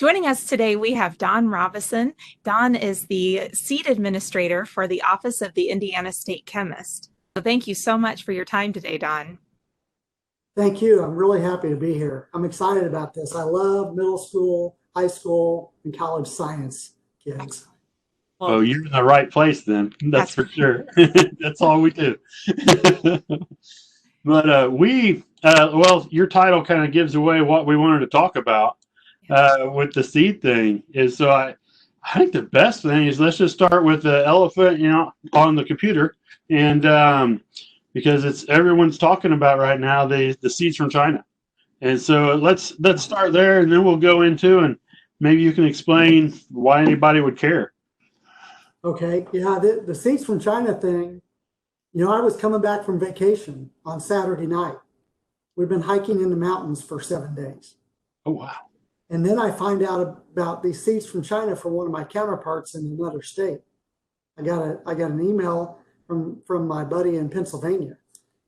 Joining us today, we have Don Robison. Don is the seed administrator for the Office of the Indiana State Chemist. So thank you so much for your time today, Don. Thank you. I'm really happy to be here. I'm excited about this. I love middle school, high school, and college science kids. Well, you're in the right place then. That's for sure. That's all we do. But well, your title kind of gives away what we wanted to talk about with the seed thing. I think the best thing is let's just start with the elephant, on the computer, and because everyone's talking about right now the seeds from China, and so let's start there, and then we'll go into and maybe you can explain why anybody would care. Okay, yeah, the seeds from China thing, I was coming back from vacation on Saturday night. We've been hiking in the mountains for 7 days. Oh, wow. And then I find out about these seeds from China from one of my counterparts in another state. I got an email from my buddy in Pennsylvania,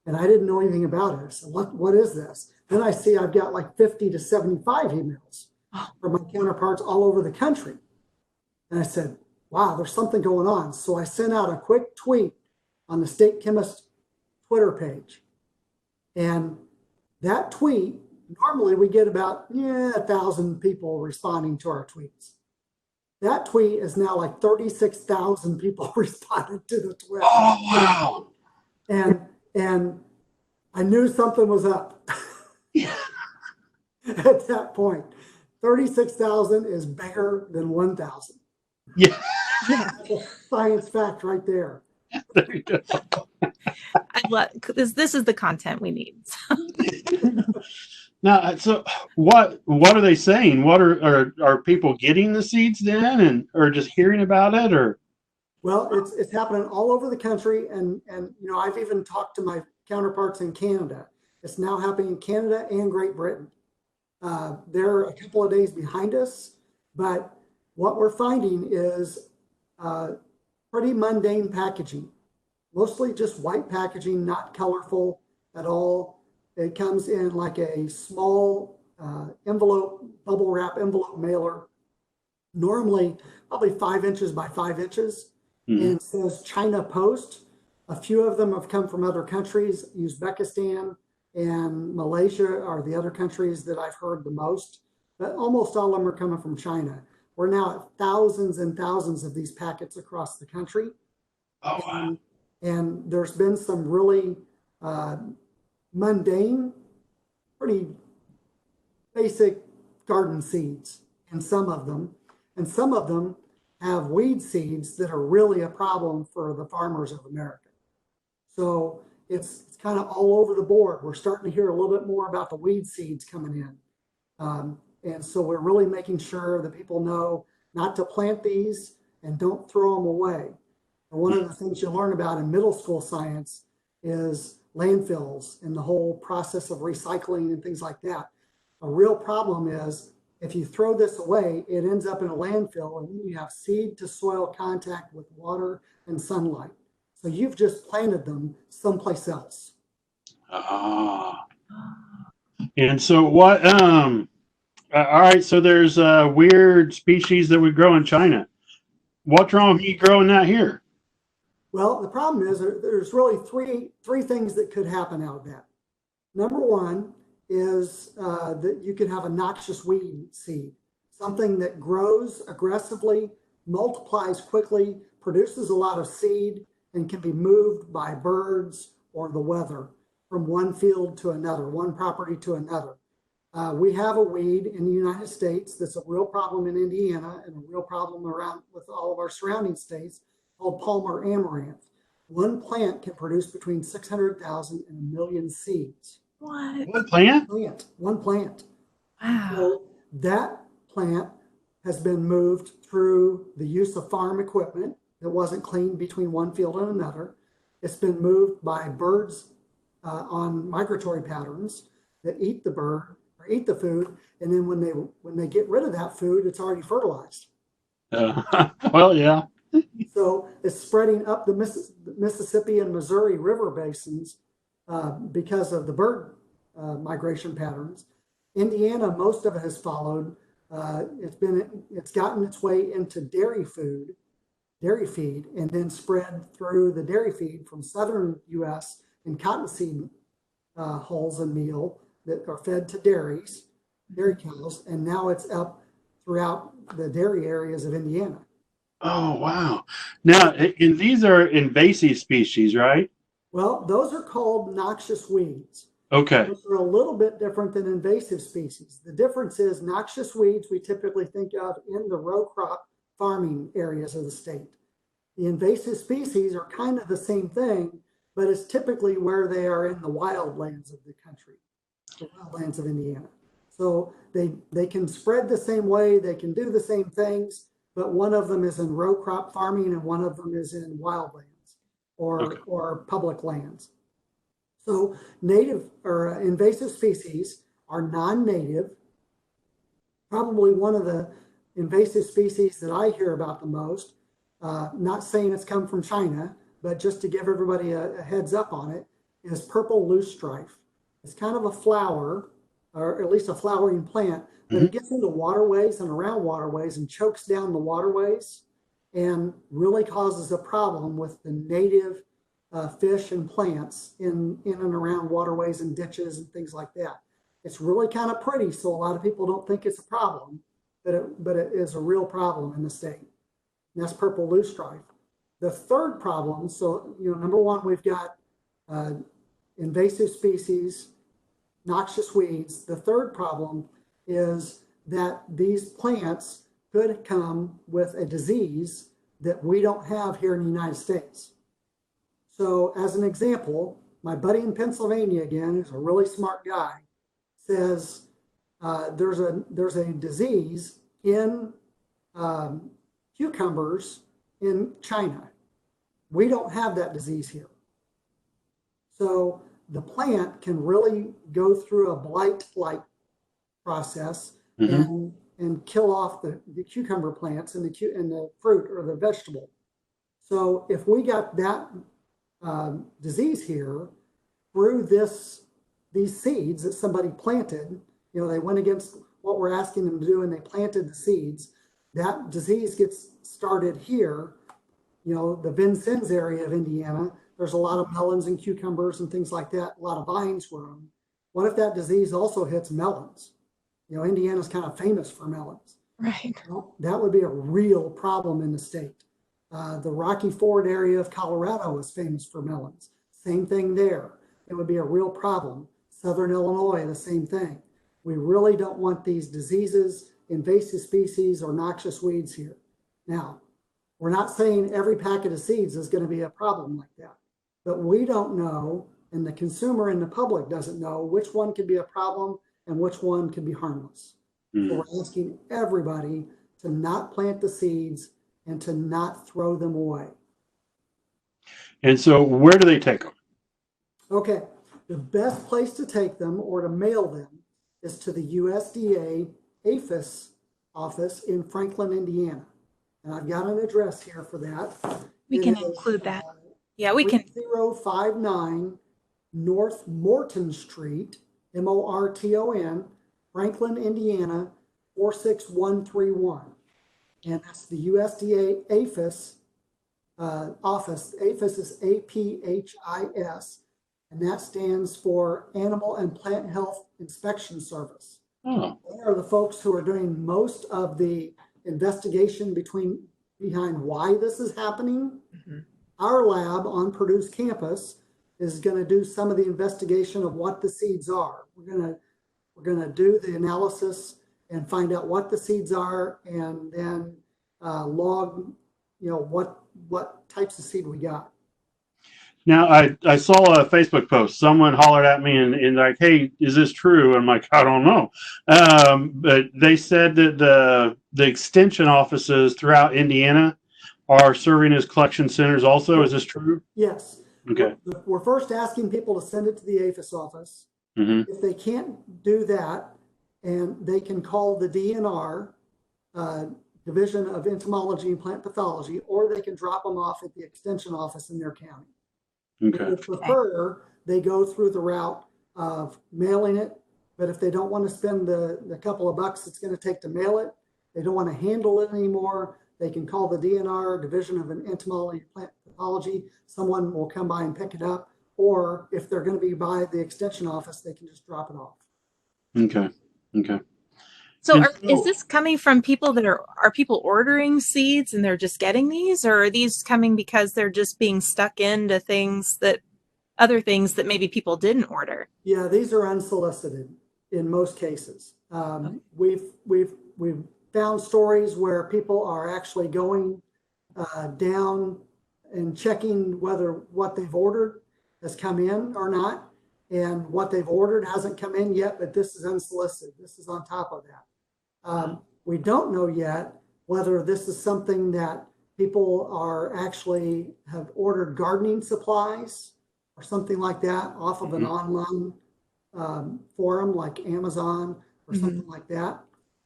and I didn't know anything about it. I said, what is this? Then I see I've got like 50 to 75 emails from my counterparts all over the country. And I said, wow, there's something going on. So I sent out a quick tweet on the State Chemist Twitter page. And that tweet, normally we get about 1,000 people responding to our tweets. That tweet is now like 36,000 people responded to the tweet. Oh, wow. And I knew something was up. Yeah. At that point. 36,000 is bigger than 1,000. Yeah. That's a science fact right there. There you go. I love this is the content we need. Now, so what are they saying? What are people getting the seeds then, or just hearing about it, or? Well, it's happening all over the country, and I've even talked to my counterparts in Canada. It's now happening in Canada and Great Britain. They're a couple of days behind us, but what we're finding is pretty mundane packaging, mostly just white packaging, not colorful at all. It comes in like a small envelope, bubble wrap envelope mailer, normally probably 5 inches by 5 inches, and it says China Post. A few of them have come from other countries. Uzbekistan and Malaysia are the other countries that I've heard the most, but almost all of them are coming from China. We're now at thousands and thousands of these packets across the country. Oh, wow. And there's been some really mundane, pretty basic garden seeds in some of them. And some of them have weed seeds that are really a problem for the farmers of America. So it's kind of all over the board. We're starting to hear a little bit more about the weed seeds coming in. And so we're really making sure that people know not to plant these and don't throw them away. And one of the things you learn about in middle school science is landfills and the whole process of recycling and things like that. A real problem is if you throw this away, it ends up in a landfill, and then you have seed to soil contact with water and sunlight. So you've just planted them someplace else. And so what, all right, so there's a weird species that we grow in China. What's wrong with you growing that here? Well, the problem is there's really three things that could happen out of that. Number one is that you could have a noxious weed seed, something that grows aggressively, multiplies quickly, produces a lot of seed, and can be moved by birds or the weather from one field to another, one property to another. We have a weed in the United States that's a real problem in Indiana and a real problem around with all of our surrounding states called Palmer amaranth. One plant can produce between 600,000 and 1 million seeds. What? One plant? One plant. Wow. So that plant has been moved through the use of farm equipment that wasn't cleaned between one field and another. It's been moved by birds on migratory patterns that eat the bird or eat the food, and then when they get rid of that food, it's already fertilized. Well, yeah. So it's spreading up the Mississippi and Missouri river basins because of the bird migration patterns. Indiana, most of it has followed It's gotten its way into dairy feed, and then spread through the dairy feed from southern U.S. and cottonseed hulls and meal that are fed to dairy cows, and now it's up throughout the dairy areas of Indiana. Oh, wow. Now, and these are invasive species, right? Well, those are called noxious weeds. Okay. Those are a little bit different than invasive species. The difference is noxious weeds we typically think of in the row crop farming areas of the state. The invasive species are kind of the same thing, but it's typically where they are in the wildlands of the country, the wildlands of Indiana. So they can spread the same way, they can do the same things, but one of them is in row crop farming and one of them is in wildlands or public lands. So native or invasive species are non-native. Probably one of the invasive species that I hear about the most, not saying it's come from China, but just to give everybody a heads up on it, is purple loose strife. It's kind of a flower, or at least a flowering plant, but it gets into waterways and around waterways and chokes down the waterways and really causes a problem with the native fish and plants in and around waterways and ditches and things like that. It's really kind of pretty, so a lot of people don't think it's a problem, but it is a real problem in the state. And that's purple loose strife. The third problem, so number one, we've got invasive species, noxious weeds. The third problem is that these plants could come with a disease that we don't have here in the United States. So as an example, my buddy in Pennsylvania, again, who's a really smart guy, says there's a disease in cucumbers in China. We don't have that disease here. So the plant can really go through a blight-like process and kill off the cucumber plants and the fruit or the vegetable. So if we got that disease here through these seeds that somebody planted, they went against what we're asking them to do and they planted the seeds, that disease gets started here, the Vincennes area of Indiana. There's a lot of melons and cucumbers and things like that, a lot of vines grown. What if that disease also hits melons? Indiana's kind of famous for melons. Right. Well, that would be a real problem in the state. The Rocky Ford area of Colorado is famous for melons. Same thing there. It would be a real problem. Southern Illinois, the same thing. We really don't want these diseases, invasive species, or noxious weeds here. Now, we're not saying every packet of seeds is going to be a problem like that, but we don't know, and the consumer and the public doesn't know which one could be a problem and which one could be harmless. So we're asking everybody to not plant the seeds and to not throw them away. And so where do they take them? Okay, the best place to take them or to mail them is to the USDA APHIS office in Franklin, Indiana. And I've got an address here for that. We can include that. Yeah, we can. 3059 North Morton Street, Morton, Franklin, Indiana, 46131. And that's the USDA APHIS office. APHIS is APHIS, and that stands for Animal and Plant Health Inspection Service. Oh. They are the folks who are doing most of the investigation behind why this is happening. Our lab on Purdue's campus is going to do some of the investigation of what the seeds are. We're going to do the analysis and find out what the seeds are, and then log, what types of seed we got. Now, I saw a Facebook post. Someone hollered at me and like, hey, is this true? I'm like, I don't know. But they said that the extension offices throughout Indiana are serving as collection centers also. Is this true? Yes. Okay. We're first asking people to send it to the APHIS office. If they can't do that, and they can call the DNR, Division of Entomology and Plant Pathology, or they can drop them off at the extension office in their county. Okay. If they prefer, they go through the route of mailing it But if they don't want to spend the couple of bucks it's going to take to mail it, they don't want to handle it anymore, they can call the DNR, Division of Entomology and Plant Pathology. Someone will come by and pick it up. Or if they're going to be by the extension office, they can just drop it off. Okay. Okay. So And is so, this coming from people that are people ordering seeds and they're just getting these, or are these coming because they're just being stuck into other things that maybe people didn't order? Yeah, these are unsolicited in most cases. We've found stories where people are actually going down and checking whether what they've ordered has come in or not, and what they've ordered hasn't come in yet, but this is unsolicited. This is on top of that. We don't know yet whether this is something that people are actually have ordered gardening supplies or something like that off of an online forum like Amazon or something like that.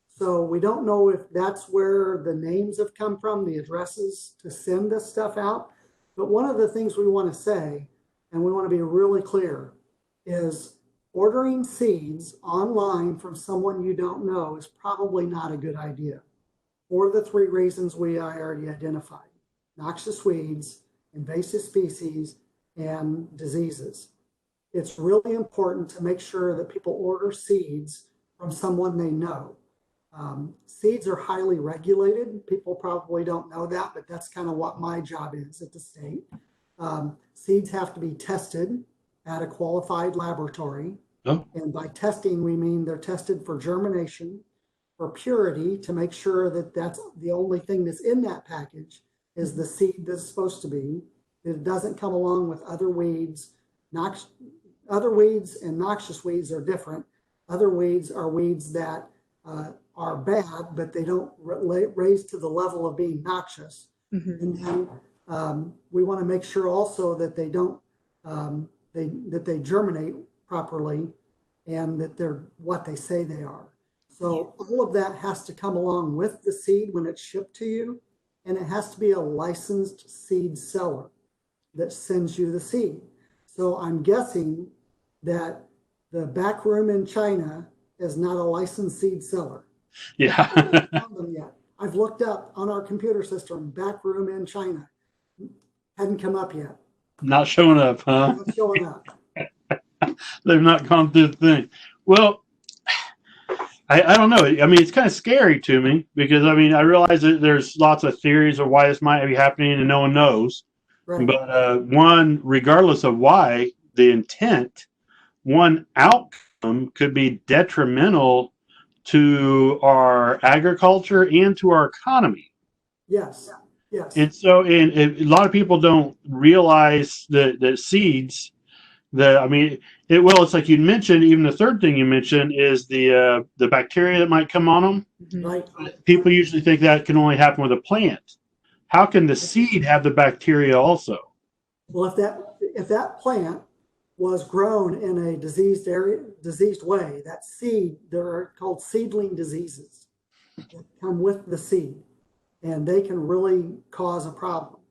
So we don't know if that's where the names have come from, the addresses to send this stuff out. But one of the things we want to say, and we want to be really clear, is ordering seeds online from someone you don't know is probably not a good idea for the three reasons I already identified: noxious weeds, invasive species, and diseases. It's really important to make sure that people order seeds from someone they know. Seeds are highly regulated. People probably don't know that, but that's kind of what my job is at the state. Seeds have to be tested at a qualified laboratory. oh, And by testing, we mean they're tested for germination, for purity, to make sure that that's the only thing that's in that package is the seed that's supposed to be. It doesn't come along with other weeds. Other weeds and noxious weeds are different. Other weeds are weeds that are bad, but they don't raise to the level of being noxious. And then we want to make sure also that they don't that they germinate properly and that they're what they say they are. So all of that has to come along with the seed when it's shipped to you, and it has to be a licensed seed seller that sends you the seed. So I'm guessing that the back room in China is not a licensed seed seller. yeah. Found them yet. I've looked up on our computer system, back room in China. Hadn't come up yet. Not showing up, huh? Not showing up. They've not gone through the thing. Well, I don't know. I mean, it's kind of scary to me because, I mean, I realize that there's lots of theories of why this might be happening and no one knows. Right. But one, regardless of why, the intent, one outcome could be detrimental to our agriculture and to our economy. Yes. Yes. And so, and a lot of people don't realize that seeds, I mean, it's like you mentioned, even the third thing you mentioned is the bacteria that might come on them. Right. People usually think that can only happen with a plant. How can the seed have the bacteria also? Well, if that plant was grown in a diseased way, that seed, they're called seedling diseases that come with the seed, and they can really cause a problem.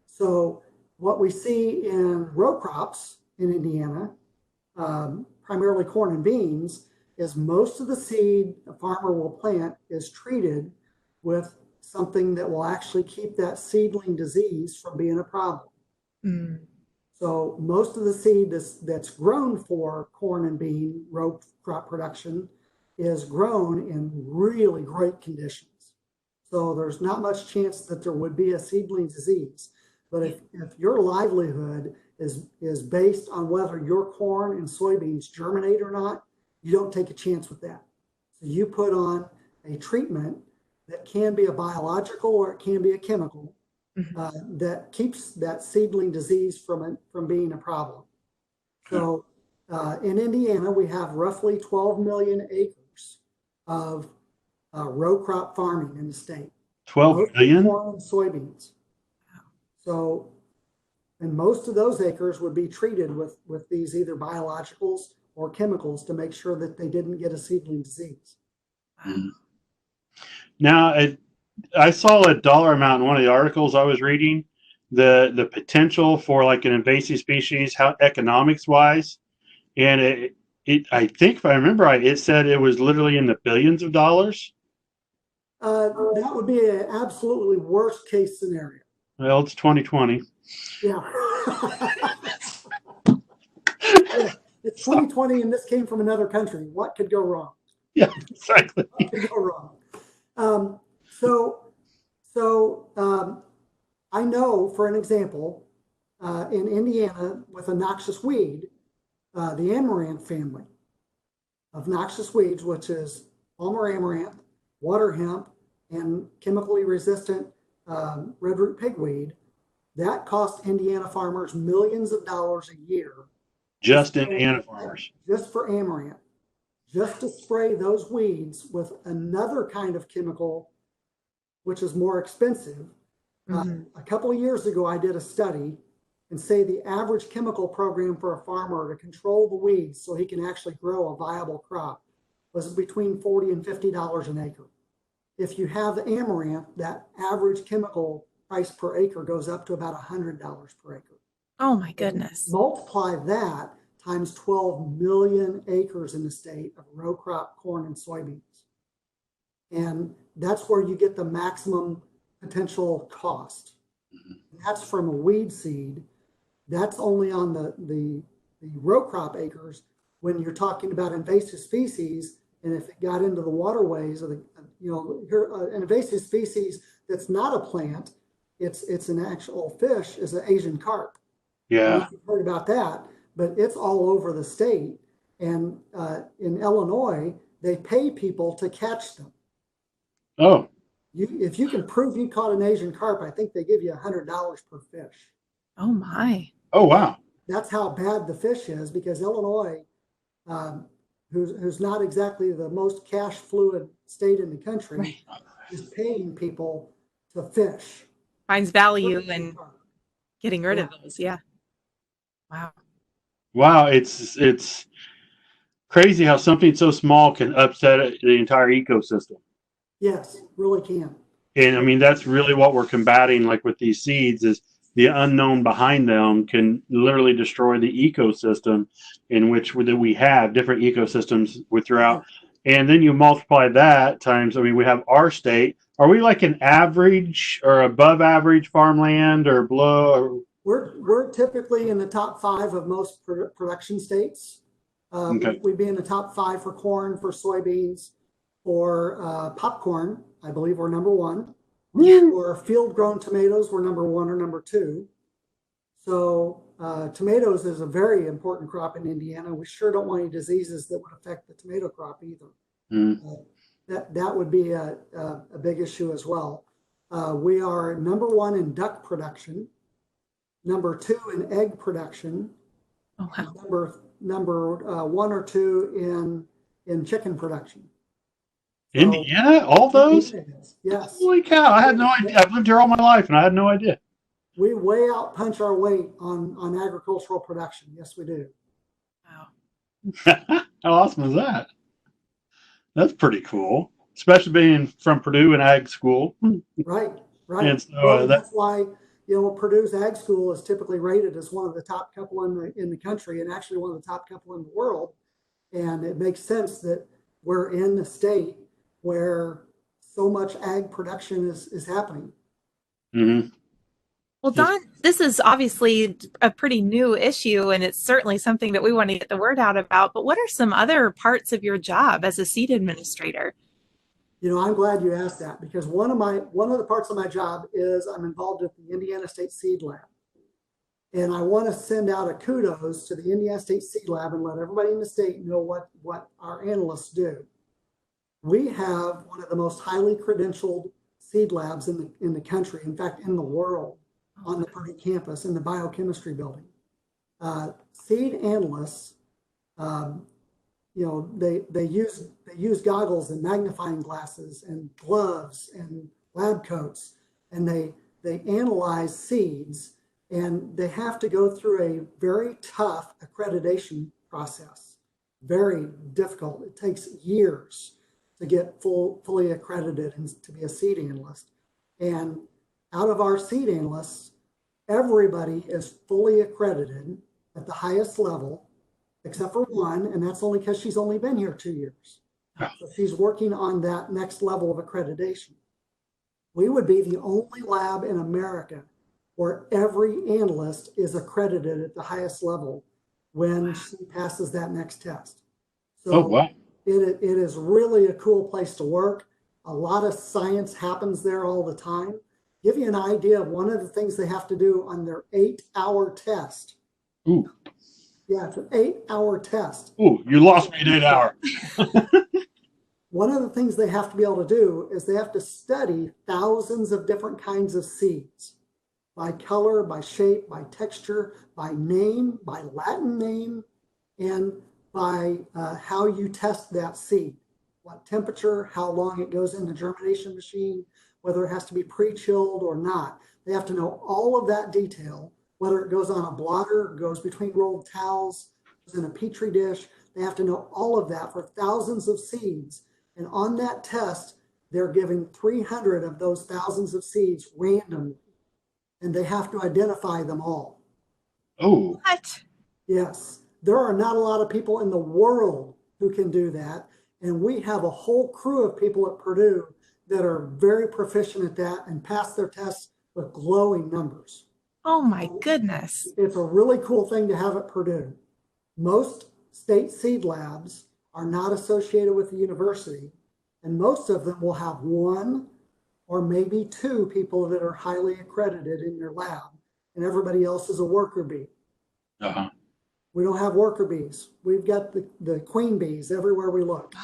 So what we see in row crops in Indiana, primarily corn and beans, is most of the seed a farmer will plant is treated with something that will actually keep that seedling disease from being a problem. So most of the seed that's grown for corn and bean row crop production is grown in really great conditions. So there's not much chance that there would be a seedling disease. But if your livelihood is based on whether your corn and soybeans germinate or not, you don't take a chance with that. So you put on a treatment that can be a biological or it can be a chemical that keeps that seedling disease from being a problem. So in Indiana, we have roughly 12 million acres of row crop farming in the state. 12 million? Corn and soybeans. So, and most of those acres would be treated with these either biologicals or chemicals to make sure that they didn't get a seedling disease. Now, I saw a dollar amount in one of the articles I was reading, the potential for like an invasive species, how economics wise, and I think if I remember right, it said it was literally in the billions of dollars. That would be an absolutely worst case scenario. Well, it's 2020. Yeah. Yeah. It's 2020 and this came from another country. What could go wrong? Yeah, exactly. What could go wrong? Um, so I know, for an example, in Indiana with a noxious weed, the amaranth family of noxious weeds, which is Palmer amaranth, water hemp, and chemically resistant redroot pigweed, that costs Indiana farmers millions of dollars a year Just Indiana farmers. just for amaranth, just to spray those weeds with another kind of chemical, which is more expensive. A couple of years ago, I did a study and say the average chemical program for a farmer to control the weeds so he can actually grow a viable crop was between $40 and $50 an acre. If you have the amaranth, that average chemical price per acre goes up to about $100 per acre. Oh my goodness. Multiply that times 12 million acres in the state of row crop corn and soybeans. And that's where you get the maximum potential cost. That's from a weed seed. That's only on the row crop acres. When you're talking about invasive species, and if it got into the waterways, of the, an invasive species that's not a plant, it's an actual fish, is an Asian carp. Yeah. You've heard about that, but it's all over the state. And in Illinois, they pay people to catch them. Oh. If you can prove you caught an Asian carp, I think they give you $100 per fish. Oh my. Oh wow. That's how bad the fish is, because Illinois, who's not exactly the most cash fluid state in the country, Right. is paying people to fish. Finds value in getting rid of those. Yeah. Wow. Wow. It's crazy how something so small can upset the entire ecosystem. Yes, really can. And I mean, that's really what we're combating, like with these seeds, is the unknown behind them can literally destroy the ecosystem in which we have different ecosystems with throughout. And then you multiply that times, I mean, we have our state. Are we like an average or above average farmland or below? We're typically in the top 5 of most production states. Okay. We'd be in the top 5 for corn, for soybeans, for popcorn. I believe we're number 1. For field grown tomatoes, we're number 1 or number 2. So tomatoes is a very important crop in Indiana. We sure don't want any diseases that would affect the tomato crop either. That would be a big issue as well. We are number 1 in duck production, number 2 in egg production, number 1 or 2 in chicken production. So, Indiana, all those? Yes. Holy cow! I had no idea. I've lived here all my life, and I had no idea. We way out punch our weight on agricultural production. Yes, we do. Wow. How awesome is that? That's pretty cool, especially being from Purdue and ag school. Right. And so that's why Purdue's ag school is typically rated as one of the top couple in the country, and actually one of the top couple in the world. And it makes sense that we're in the state where so much ag production is happening. Mm-hmm. Well, Don, this is obviously a pretty new issue, and it's certainly something that we want to get the word out about. But what are some other parts of your job as a seed administrator? I'm glad you asked that, because one of the parts of my job is I'm involved with the Indiana State Seed Lab. And I want to send out a kudos to the Indiana State Seed Lab and let everybody in the state know what our analysts do. We have one of the most highly credentialed seed labs in the country, in fact, in the world, on the Purdue campus in the biochemistry building. Seed analysts, they use goggles and magnifying glasses and gloves and lab coats, and they analyze seeds, and they have to go through a very tough accreditation process. Very difficult. It takes years to get fully accredited and to be a seed analyst. And out of our seed analysts, everybody is fully accredited at the highest level, except for one, and that's only because she's only been here 2 years. So she's working on that next level of accreditation. We would be the only lab in America where every analyst is accredited at the highest level when she passes that next test. Oh, So wow. it is really a cool place to work. A lot of science happens there all the time. Give you an idea of one of the things they have to do on their 8-hour test. Ooh. Yeah, it's an 8-hour test. Ooh, you lost me at 8 hours. One of the things they have to be able to do is they have to study thousands of different kinds of seeds by color, by shape, by texture, by name, by Latin name, and by how you test that seed, what temperature, how long it goes in the germination machine, whether it has to be pre-chilled or not. They have to know all of that detail, whether it goes on a blotter, goes between rolled towels, goes in a petri dish. They have to know all of that for thousands of seeds. And on that test, they're giving 300 of those thousands of seeds randomly, and they have to identify them all. Oh. What? Yes, there are not a lot of people in the world who can do that. And we have a whole crew of people at Purdue that are very proficient at that and pass their tests with glowing numbers. Oh my goodness. It's a really cool thing to have at Purdue. Most state seed labs are not associated with the university, and most of them will have one or maybe two people that are highly accredited in your lab, and everybody else is a worker bee. Uh-huh. We don't have worker bees. We've got the queen bees everywhere we look.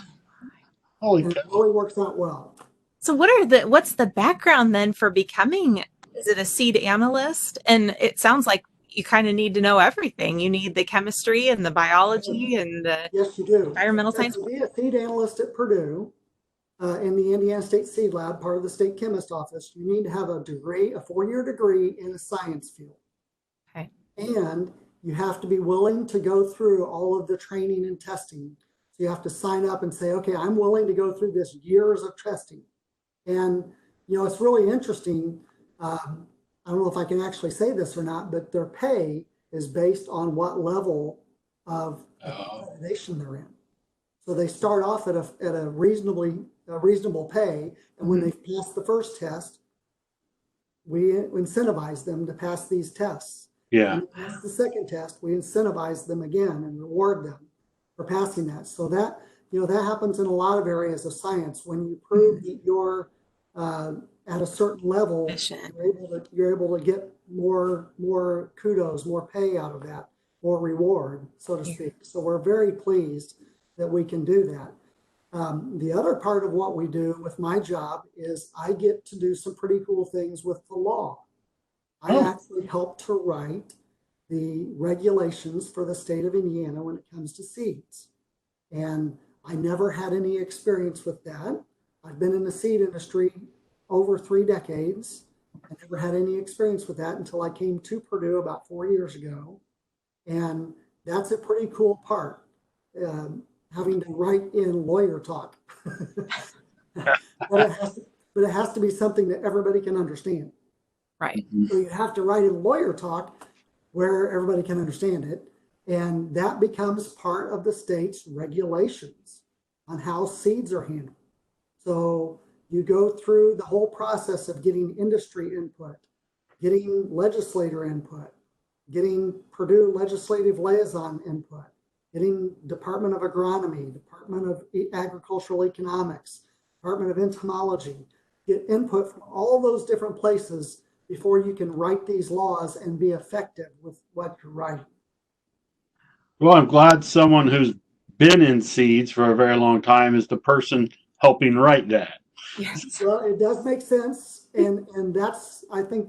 Holy And it cow. really works out well. So what's the background then for becoming, is it a seed analyst? And it sounds like you kind of need to know everything. You need the chemistry and the biology and the Yes, you do. environmental Yes, science. to be a seed analyst at Purdue in the Indiana State Seed Lab, part of the state chemist office, you need to have a degree, a 4-year degree in a science field. Okay. And you have to be willing to go through all of the training and testing. So you have to sign up and say, okay, I'm willing to go through this years of testing. And, you know, it's really interesting. I don't know if I can actually say this or not, but their pay is based on what level of accreditation they're in. So they start off at a reasonable pay, and when they pass the first test, we incentivize them to pass these tests. Yeah. And pass the second test, we incentivize them again and reward them for passing that. So that, you know, that happens in a lot of areas of science. When you prove that you're at a certain level, you're able to get more kudos, more pay out of that, more reward, so to speak. So we're very pleased that we can do that. The other part of what we do with my job is I get to do some pretty cool things with the law. I actually help to write the regulations for the state of Indiana when it comes to seeds. And I never had any experience with that. I've been in the seed industry over 3 decades. I never had any experience with that until I came to Purdue about 4 years ago. And that's a pretty cool part, having to write in lawyer talk. but it has to be something that everybody can understand. Right. So you have to write in lawyer talk where everybody can understand it. And that becomes part of the state's regulations on how seeds are handled. So you go through the whole process of getting industry input, getting legislator input, getting Purdue legislative liaison input, getting Department of Agronomy, Department of Agricultural Economics, Department of Entomology, get input from all those different places before you can write these laws and be effective with what you're writing. Well, I'm glad someone who's been in seeds for a very long time is the person helping write that. Yes. Well, it does make sense, and that's I think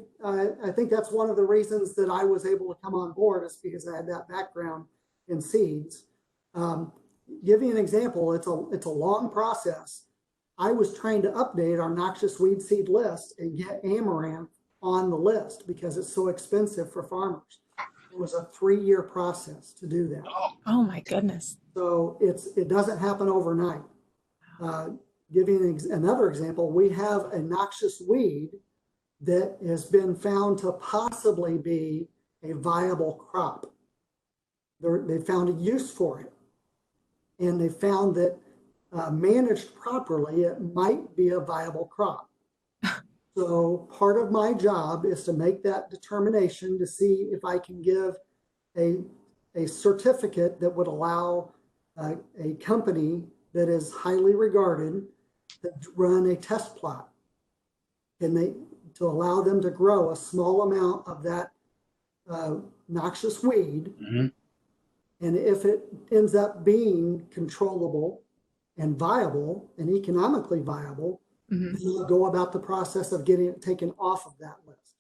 that's one of the reasons that I was able to come on board is because I had that background in seeds. Give you an example. It's a long process. I was trying to update our noxious weed seed list and get amaranth on the list because it's so expensive for farmers. It was a 3-year process to do that. Oh my goodness. So it doesn't happen overnight. Give you another example, we have a noxious weed that has been found to possibly be a viable crop. They found a use for it. And they found that managed properly, it might be a viable crop. So part of my job is to make that determination to see if I can give a certificate that would allow a company that is highly regarded to run a test plot. And to allow them to grow a small amount of that noxious weed. Mm-hmm. And if it ends up being controllable and viable and economically viable, then we'll go about the process of getting it taken off of that list.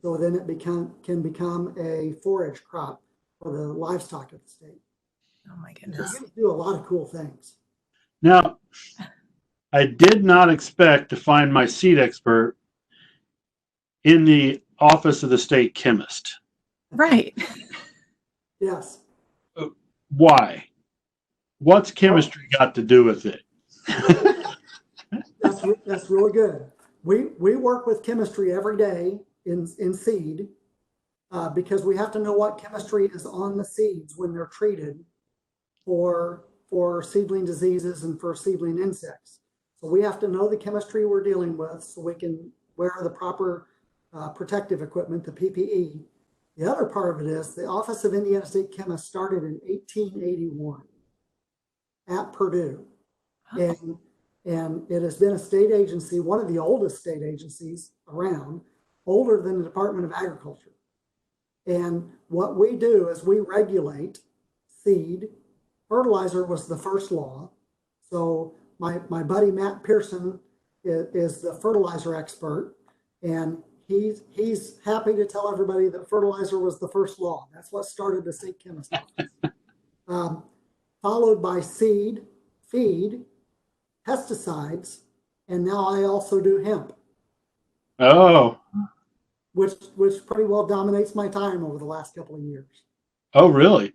So then it can become a forage crop for the livestock of the state. Oh my goodness. So you can do a lot of cool things. Now, I did not expect to find my seed expert in the office of the state chemist. Right. Yes. Why? What's chemistry got to do with it? That's really good. We work with chemistry every day in seed because we have to know what chemistry is on the seeds when they're treated for seedling diseases and for seedling insects. So we have to know the chemistry we're dealing with so we can wear the proper protective equipment, the PPE. The other part of it is the Office of Indiana State Chemist started in 1881 at Purdue. And it has been a state agency, one of the oldest state agencies around, older than the Department of Agriculture. And what we do is we regulate seed. Fertilizer was the first law. So my buddy Matt Pearson is the fertilizer expert, and he's happy to tell everybody that fertilizer was the first law. That's what started the state chemist office. Followed by seed, feed, pesticides, and now I also do hemp. Oh. Which pretty well dominates my time over the last couple of years. Oh, really?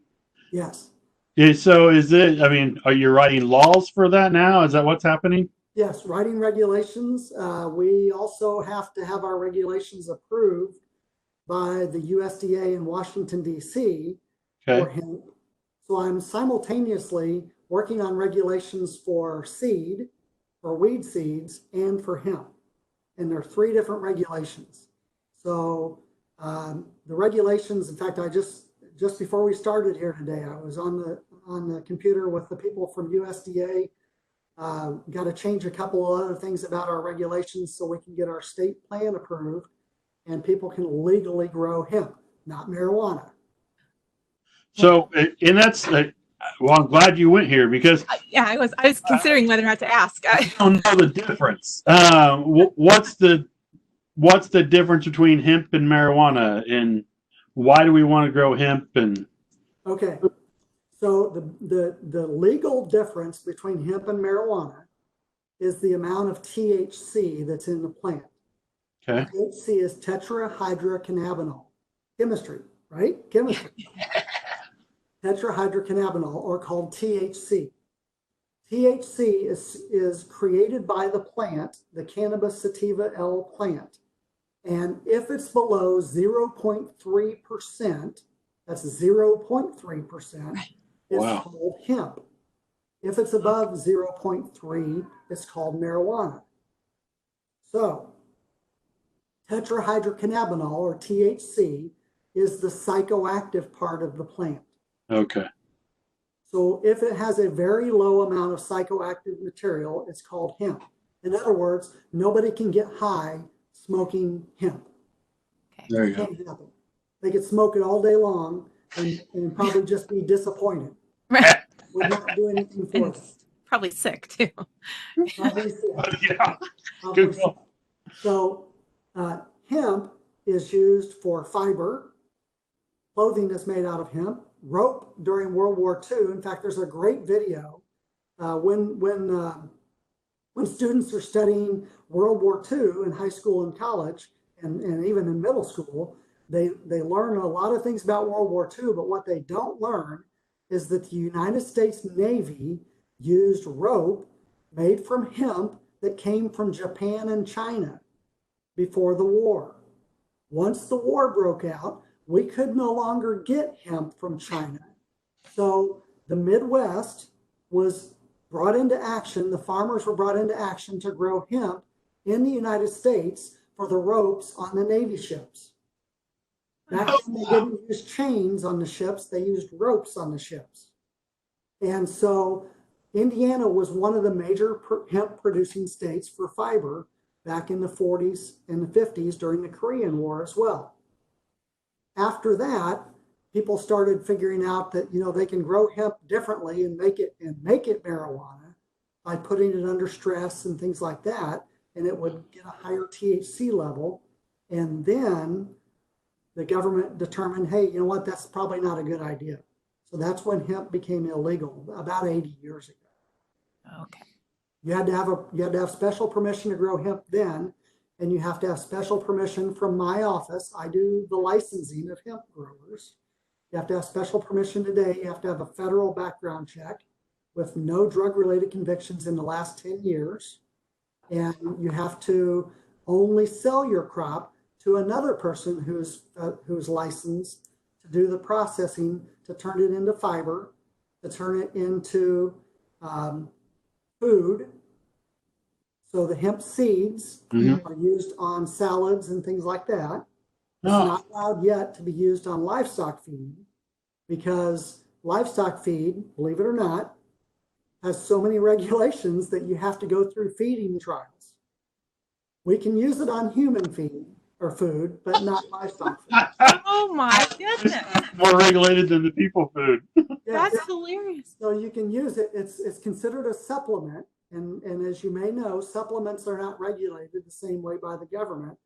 Yes. Yeah, so are you writing laws for that now? Is that what's happening? Yes, writing regulations. We also have to have our regulations approved by the USDA in Washington, D.C. for hemp. So I'm simultaneously working on regulations for seed, for weed seeds, and for hemp. And there are 3 different regulations. So the regulations, in fact, I just before we started here today, I was on the computer with the people from USDA. Got to change a couple of other things about our regulations so we can get our state plan approved and people can legally grow hemp, not marijuana. So, and that's well, I'm glad you went here because yeah, I was considering whether or not to ask. I don't know the difference. What's the difference between hemp and marijuana, and why do we want to grow hemp? And okay, so the legal difference between hemp and marijuana is the amount of THC that's in the plant. okay, THC is tetrahydrocannabinol. Chemistry, right? Chemistry. Tetrahydrocannabinol, or called THC. THC is created by the plant, the Cannabis sativa L plant. And if it's below 0.3%, that's 0.3%, it's Wow. called hemp. If it's above 0.3, it's called marijuana. So tetrahydrocannabinol, or THC, is the psychoactive part of the plant. Okay. So if it has a very low amount of psychoactive material, it's called hemp. In other words, nobody can get high smoking hemp. Okay. There you go. Can't happen. They could smoke it all day long and probably just be disappointed. Right. Would not do anything for them. Probably sick too. Probably sick. Yeah. Probably Good sick. call. So hemp is used for fiber. Clothing is made out of hemp. Rope during World War II. In fact, there's a great video when students are studying World War II in high school and college, and even in middle school, they learn a lot of things about World War II, but what they don't learn is that the United States Navy used rope made from hemp that came from Japan and China before the war. Once the war broke out, we could no longer get hemp from China. So the Midwest was brought into action. The farmers were brought into action to grow hemp in the United States for the ropes on the Navy ships. Back then, they didn't use chains on the ships, they used ropes on the ships. And so Indiana was one of the major hemp producing states for fiber back in the 40s and the 50s during the Korean War as well. After that, people started figuring out that, you know, they can grow hemp differently and make it marijuana by putting it under stress and things like that, and it would get a higher THC level. And then the government determined, hey, you know what, that's probably not a good idea. So that's when hemp became illegal about 80 years ago. Okay. You had to have special permission to grow hemp then, and you have to have special permission from my office. I do the licensing of hemp growers. You have to have special permission today. You have to have a federal background check with no drug-related convictions in the last 10 years. And you have to only sell your crop to another person who's licensed to do the processing, to turn it into fiber, to turn it into food. So the hemp seeds are used on salads and things like that. It's not allowed yet to be used on livestock feed, because livestock feed, believe it or not, has so many regulations that you have to go through feeding trials. We can use it on human feed or food, but not livestock food. Oh my goodness. More regulated than the people food. That's hilarious. So you can use it. It's considered a supplement. And as you may know, supplements are not regulated the same way by the government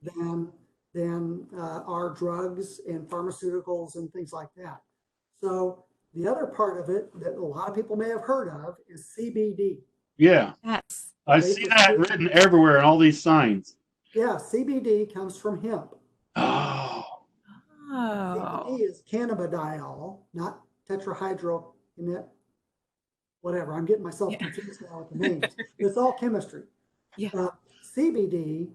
than are drugs and pharmaceuticals and things like that. So the other part of it that a lot of people may have heard of is CBD. Yeah. Yes. I see that written everywhere in all these signs. Yeah, CBD comes from hemp. Oh. CBD is cannabidiol, not tetrahydro, whatever. I'm getting myself confused now with the names. It's all chemistry. Yeah. CBD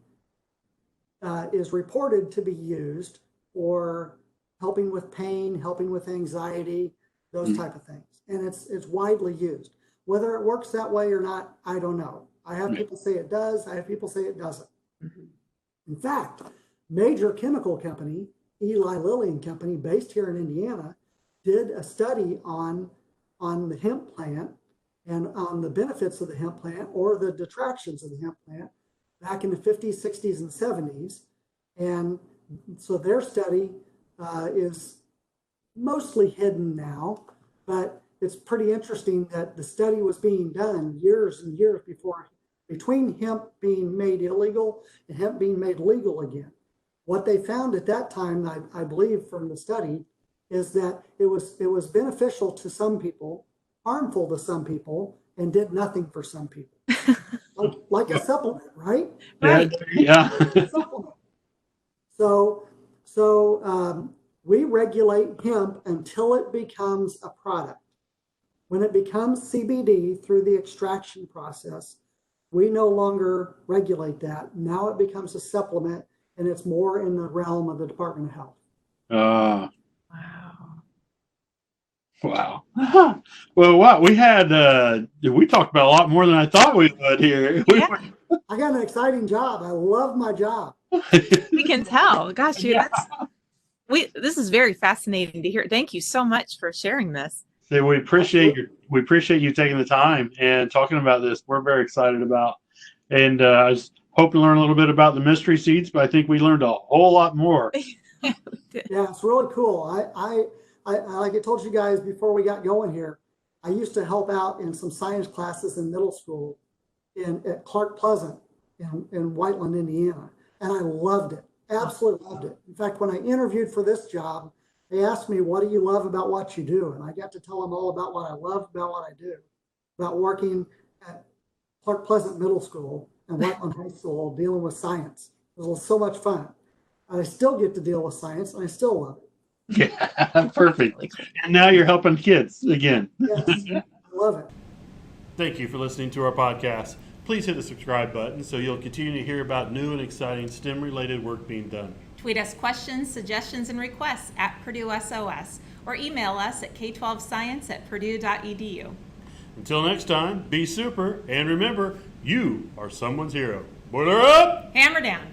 is reported to be used for helping with pain, helping with anxiety, those type of things. And it's widely used. Whether it works that way or not, I don't know. I have people say it does. I have people say it doesn't. In fact, major chemical company, Eli Lilly and Company, based here in Indiana, did a study on the hemp plant and on the benefits of the hemp plant or the detractions of the hemp plant back in the 50s, 60s, and 70s. And so their study is mostly hidden now, but it's pretty interesting that the study was being done years and years between hemp being made illegal and hemp being made legal again. What they found at that time, I believe from the study, is that it was beneficial to some people, harmful to some people, and did nothing for some people. like a supplement, right? Right. Yeah. Supplement. So we regulate hemp until it becomes a product. When it becomes CBD through the extraction process, we no longer regulate that. Now it becomes a supplement, and it's more in the realm of the Department of Health. Wow. Well, what we had, we talked about a lot more than I thought we would here. Yeah. I got an exciting job. I love my job. We can tell. Gosh, this is very fascinating to hear. Thank you so much for sharing this. So we appreciate you taking the time and talking about this. We're very excited about, and I was hoping to learn a little bit about the mystery seeds, but I think we learned a whole lot more. Yeah, it's really cool. I like I told you guys before we got going here, I used to help out in some science classes in middle school at Clark Pleasant in Whiteland, Indiana, and I loved it. Absolutely loved it. In fact, when I interviewed for this job, they asked me, what do you love about what you do? And I got to tell them all about what I love about what I do, about working at Clark Pleasant Middle School and Whiteland High School dealing with science. It was so much fun. I still get to deal with science, and I still love it. Yeah, perfect. And now you're helping kids again. Yes, I love it. Thank you for listening to our podcast. Please hit the subscribe button so you'll continue to hear about new and exciting STEM-related work being done. Tweet us questions, suggestions, and requests at Purdue SOS or email us at k12science@purdue.edu. Until next time, be super, and remember, you are someone's hero. Boiler up! Hammer down.